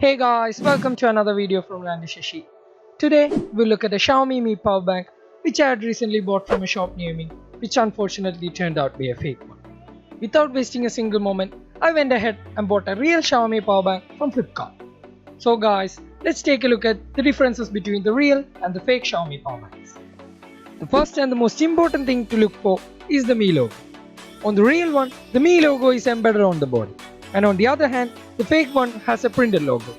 Hey guys, welcome to another video from Randy Shashi. Today we'll look at a Xiaomi Mi power bank which I had recently bought from a shop near me, which unfortunately turned out to be a fake one. Without wasting a single moment, I went ahead and bought a real Xiaomi power bank from Flipkart. So guys, let's take a look at the differences between the real and the fake Xiaomi power banks. The first and the most important thing to look for is the Mi logo. On the real one, the Mi logo is embedded on the body, and on the other hand, the fake one has a printed logo.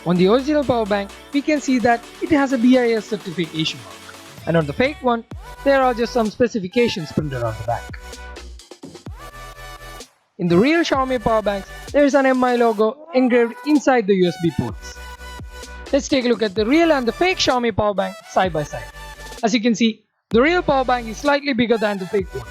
On the original power bank, we can see that it has a BIS certification mark, and on the fake one, there are just some specifications printed on the back. In the real Xiaomi power banks, there is an MI logo engraved inside the USB ports. Let's take a look at the real and the fake Xiaomi power bank side by side. As you can see, the real power bank is slightly bigger than the fake one.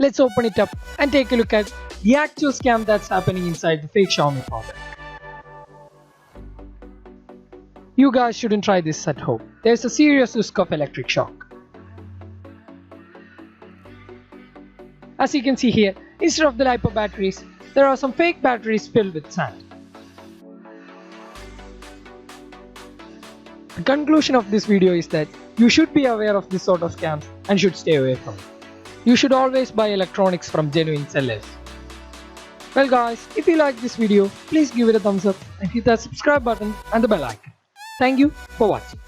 Let's open it up and take a look at the actual scam that's happening inside the fake Xiaomi power bank. You guys shouldn't try this at home. There's a serious risk of electric shock. As you can see here, instead of the LiPo batteries, there are some fake batteries filled with sand. The conclusion of this video is that you should be aware of this sort of scams and should stay away from it. You should always buy electronics from genuine sellers. Well guys, if you like this video, please give it a thumbs up and hit that subscribe button and the bell icon. Thank you for watching.